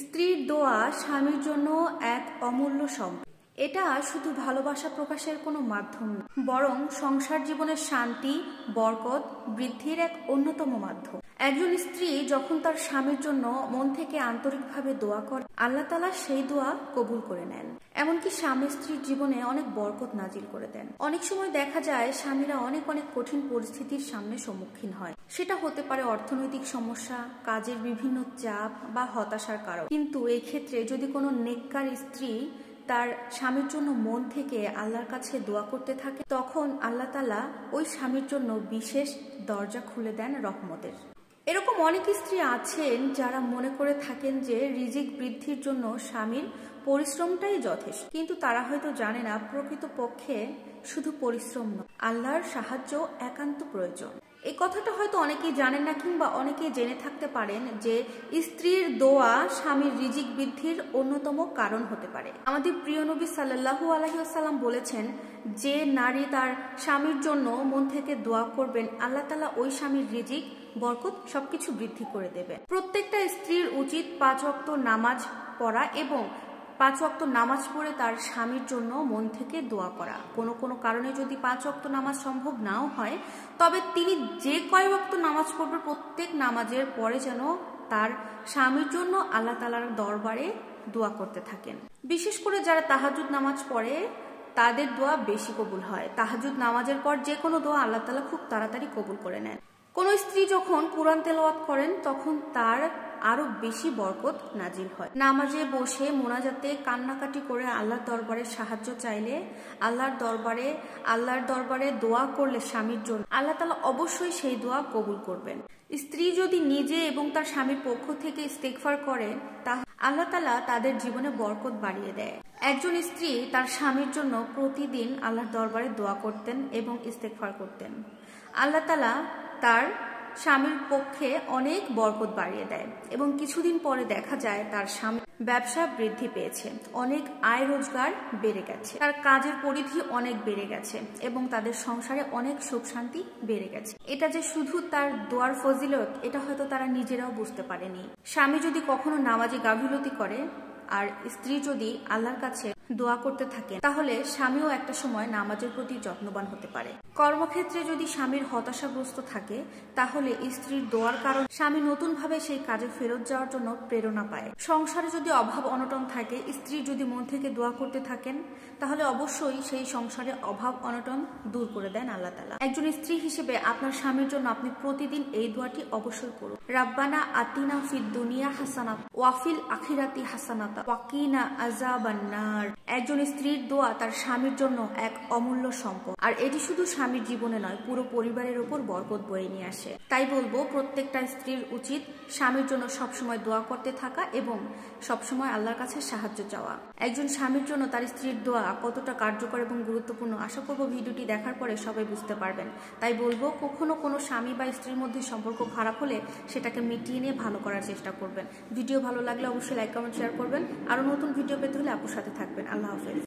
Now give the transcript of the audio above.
স্ত্রীর দোয়া স্বামীর জন্য এক অমূল্য সম্পদ। এটা শুধু ভালোবাসা প্রকাশের কোনো মাধ্যম না, বরং সংসার জীবনের শান্তি, বরকত, বৃদ্ধির এক অন্যতম মাধ্যম। একজন স্ত্রী যখন তার স্বামীর জন্য মন থেকে আন্তরিকভাবে দোয়া করে, আল্লাহ তাআলা সেই দোয়া কবুল করে নেন। এমনকি স্বামী স্ত্রীর জীবনে অনেক বরকত নাজিল করে দেন। অনেক সময় দেখা যায় স্বামীরা অনেক কঠিন পরিস্থিতির সামনে সম্মুখীন হয়। সেটা হতে পারে অর্থনৈতিক সমস্যা, কাজের বিভিন্ন চাপ বা হতাশার কারণ। কিন্তু এই ক্ষেত্রে যদি কোনো নেককার স্ত্রী তার স্বামীর জন্য মন থেকে আল্লাহর কাছে দোয়া করতে থাকে, তখন আল্লাহ তাআলা ওই স্বামীর জন্য বিশেষ দরজা খুলে দেন রহমতের। এরকম অনেক স্ত্রী আছেন যারা মনে করে থাকেন যে রিজিক বৃদ্ধির জন্য স্বামীর পরিশ্রমটাই যথেষ্ট, কিন্তু তারা হয়তো জানে না প্রকৃতপক্ষে শুধু পরিশ্রম নয়, আল্লাহর সাহায্য একান্ত প্রয়োজন। এই কথাটা হয়তো অনেকেই জানেন না, কিংবা অনেকেই জেনে থাকতে পারেন যে স্ত্রীর দোয়া স্বামীর রিজিক বৃদ্ধির অন্যতম কারণ হতে পারে। আমাদের প্রিয় নবী সাল্লাল্লাহু আলাইহি ওয়াসাল্লাম বলেছেন, যে নারী তার স্বামীর জন্য মন থেকে দোয়া করবেন, আল্লাহ তাআলা ওই স্বামীর রিজিক, বরকত সবকিছু বৃদ্ধি করে দেবে। প্রত্যেকটা স্ত্রীর উচিত 5 ওয়াক্ত নামাজ পড়া এবং 5 ওয়াক্ত নামাজ পড়ে তার স্বামীর জন্য মন থেকে দোয়া করা। কোনো কারণে যদি 5 ওয়াক্ত নামাজ সম্ভব নাও হয়, তবে তিনি যে কয় ওয়াক্ত নামাজ পড়বে, প্রত্যেক নামাজের পরে যেন তার স্বামীর জন্য আল্লাহ তাআলার দরবারে দোয়া করতে থাকেন। বিশেষ করে যারা তাহাজ্জুদ নামাজ পড়ে তাদের দোয়া বেশি কবুল হয়। তাহাজ্জুদ নামাজের পর যে কোনো দোয়া আল্লাহ তাআলা খুব তাড়াতাড়ি কবুল করে নেন। কোন স্ত্রী যখন কুরআন তেলাওয়াত করেন তখন তার আরো বেশি বরকত নাজিল হয়। নামাজে বসে মোনাজাতে কান্নাকাটি করে আল্লাহর দরবারে সাহায্য চাইলে, আল্লাহর দরবারে দোয়া করলে স্বামীর জন্য, আল্লাহ তাআলা অবশ্যই সেই দোয়া কবুল করবেন। স্ত্রী যদি নিজে এবং তার স্বামীর পক্ষ থেকে ইস্তেগফার করে, তাহলে আল্লাহ তাআলা তাদের জীবনে বরকত বাড়িয়ে দেয়। একজন স্ত্রী তার স্বামীর জন্য প্রতিদিন আল্লাহর দরবারে দোয়া করতেন এবং ইস্তেগফার করতেন, আল্লাহ তাআলা তার স্বামীর পক্ষে অনেক বরকত বাড়িয়ে দেয়। এবং কিছুদিন পরে দেখা যায় তার স্বামী ব্যবসা বৃদ্ধি পেয়েছে, অনেক আয় রোজগার বেড়ে গেছে, তার কাজের পরিধি অনেক বেড়ে গেছে এবং তাদের সংসারে অনেক সুখ শান্তি বেড়ে গেছে। এটা যে শুধু তার দোয়ার ফজিলত, এটা হয়তো তারা নিজেরাও বুঝতে পারেনি। স্বামী যদি কখনো নামাজে গাফিলতি করে আর স্ত্রী যদি আল্লাহর কাছে দোয়া করতে থাকে, তাহলে স্বামীও একটা সময় নামাজের প্রতি যত্নবান হতে পারে। কর্মক্ষেত্রে যদি স্বামীর হতাশাগ্রস্ত থাকে, তাহলে স্ত্রীর দোয়ার কারণ স্বামী নতুন ভাবে সেই কাজে ফেরত যাওয়ার জন্য প্রেরণা পায়। সংসারে যদি অভাব অনটন থাকে, স্ত্রী যদি মন থেকে দোয়া করতে থাকেন, তাহলে অবশ্যই সেই সংসারে অভাব অনটন দূর করে দেন আল্লাহ তাআলা। একজন স্ত্রী হিসেবে আপনার স্বামীর জন্য আপনি প্রতিদিন এই দোয়াটি অবশ্যই করুন। রাব্বানা আতিনা ফিদ দুনিয়া হাসানাত ওয়া ফিল আখিরাতি হাসানাত ওয়া কিনা আযাবান নার। একজন স্ত্রীর দোয়া তার স্বামীর জন্য এক অমূল্য সম্পদ, আর এটি শুধু স্বামীর জীবনে নয়, পুরো পরিবারের উপর বরকত বয়ে নিয়ে আসে। তাই বলবো, প্রত্যেকটা স্ত্রীর উচিত স্বামীর জন্য সবসময় দোয়া করতে থাকা এবং সবসময় আল্লাহর কাছে সাহায্য চাওয়া। একজন স্বামীর জন্য তার স্ত্রীর দোয়া কতটা কার্যকর এবং গুরুত্বপূর্ণ, আশা করবো ভিডিওটি দেখার পরে সবাই বুঝতে পারবেন। তাই বলবো, কখনো কোনো স্বামী বা স্ত্রীর মধ্যে সম্পর্ক খারাপ হলে সেটাকে মিটিয়ে নিয়ে ভালো করার চেষ্টা করবেন। ভিডিও ভালো লাগলে অবশ্যই লাইক, কমেন্ট, শেয়ার করবেন। আরো নতুন ভিডিও পেতে হলে আপুর সাথে থাকবেন। আল্লাহ হাফেজ।